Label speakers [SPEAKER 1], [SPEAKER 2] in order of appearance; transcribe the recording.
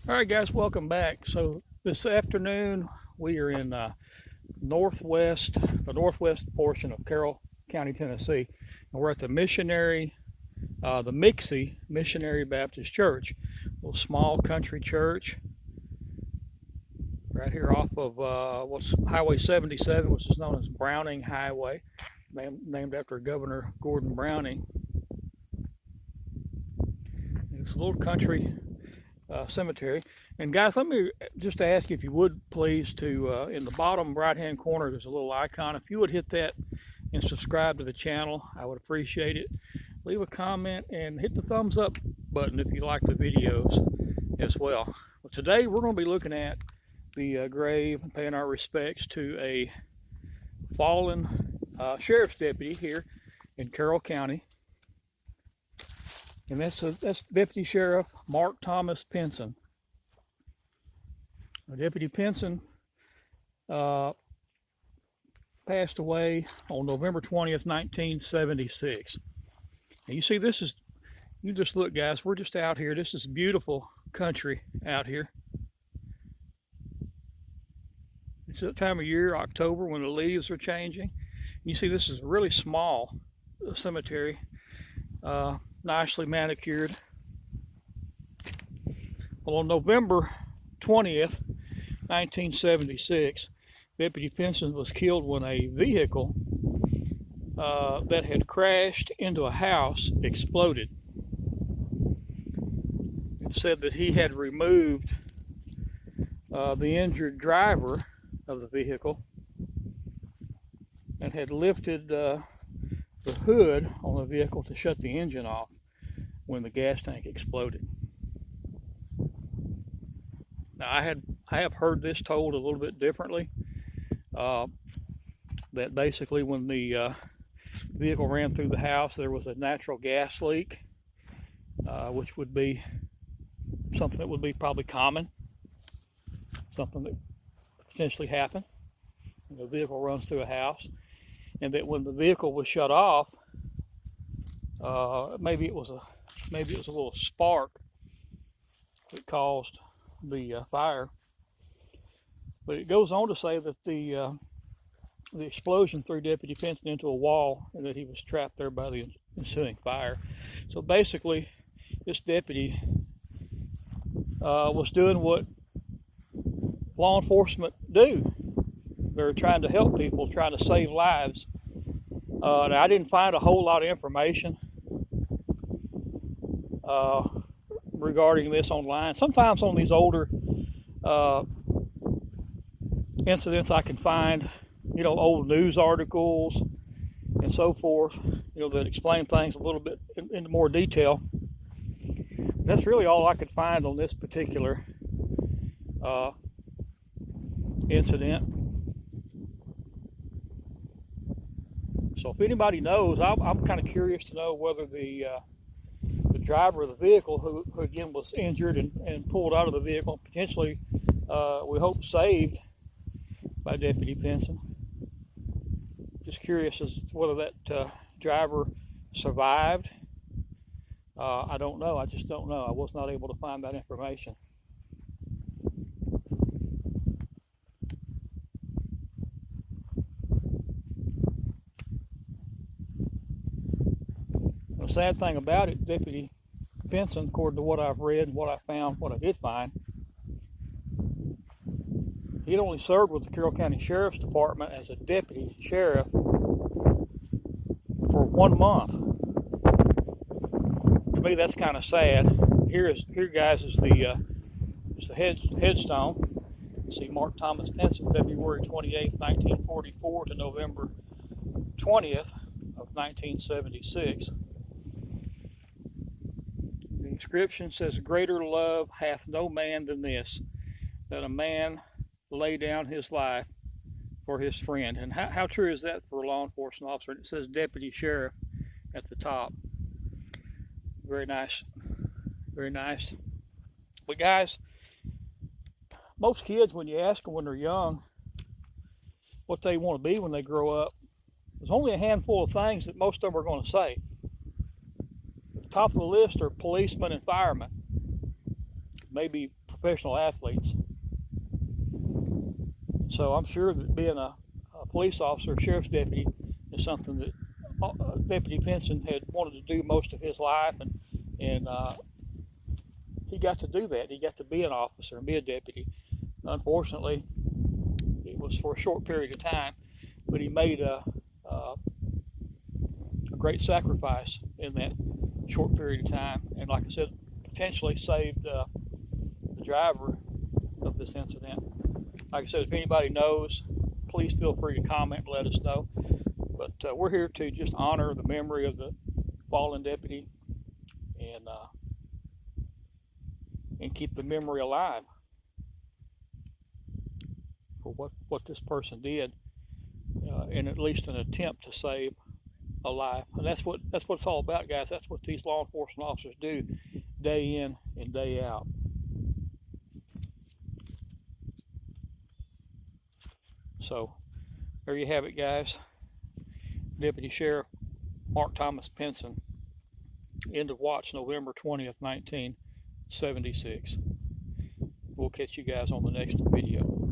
[SPEAKER 1] All right, guys, welcome back. So this afternoon we are in the northwest portion of Carroll County, Tennessee, and we're at the the Mixie Missionary Baptist Church, a little small country church right here off of what's Highway 77, which is known as Browning Highway, named after Governor Gordon Browning. It's a little country cemetery. And guys, let me just ask you, if you would please, to in the bottom right hand corner there's a little icon. If you would hit that and subscribe to the channel, I would appreciate it. Leave a comment and hit the thumbs up button if you like the videos as well. Well, today we're going to be looking at the grave and paying our respects to a fallen sheriff's deputy here in Carroll County. And that's Deputy Sheriff Mark Thomas Pinson. Deputy Pinson passed away on November 20th, 1976. And you see, you just look, guys, we're just out here. This is beautiful country out here. It's that time of year, October, when the leaves are changing. You see, this is a really small cemetery. Nicely manicured. Well, on November 20th, 1976, Deputy Pinson was killed when a vehicle that had crashed into a house exploded. It said that he had removed the injured driver of the vehicle and had lifted the hood on the vehicle to shut the engine off when the gas tank exploded. Now, I have heard this told a little bit differently. That basically, when the vehicle ran through the house, there was a natural gas leak, which would be something that would be probably common, something that potentially happened when the vehicle runs through a house. And that when the vehicle was shut off, maybe it was a little spark that caused the fire. But it goes on to say that the explosion threw Deputy Pinson into a wall, and that he was trapped there by the ensuing fire. So basically, this deputy was doing what law enforcement do. They're trying to help people, trying to save lives. Now, I didn't find a whole lot of information regarding this online. Sometimes on these older incidents, I can find, old news articles and so forth, that explain things a little bit into more detail. That's really all I could find on this particular incident. So if anybody knows, I'm kind of curious to know whether the driver of the vehicle, who again was injured and pulled out of the vehicle, potentially, we hope, saved by Deputy Pinson. Just curious as to whether that driver survived. I don't know. I just don't know. I was not able to find that information. The sad thing about it, Deputy Pinson, according to what I've read and what I found, what I did find, he'd only served with the Carroll County Sheriff's Department as a deputy sheriff for 1 month. To me, that's kind of sad. Here, guys, is the headstone. You see Mark Thomas Pinson, February 28th, 1944 to November 20th of 1976. The inscription says, "Greater love hath no man than this, that a man lay down his life for his friend." And how true is that for a law enforcement officer? It says Deputy Sheriff at the top. Very nice. Very nice. But guys, most kids, when you ask them when they're young what they want to be when they grow up, there's only a handful of things that most of them are going to say. At the top of the list are policemen and firemen. Maybe professional athletes. So I'm sure that being a police officer, sheriff's deputy, is something that Deputy Pinson had wanted to do most of his life, and he got to do that. He got to be an officer and be a deputy. Unfortunately, it was for a short period of time, but he made a great sacrifice in that short period of time, and like I said, potentially saved the driver of this incident. Like I said, if anybody knows, please feel free to comment and let us know. But we're here to just honor the memory of the fallen deputy and keep the memory alive for what this person did, in at least an attempt to save a life. And that's what it's all about, guys. That's what these law enforcement officers do day in and day out. So there you have it, guys. Deputy Sheriff Mark Thomas Pinson, end of watch November 20th, 1976. We'll catch you guys on the next video.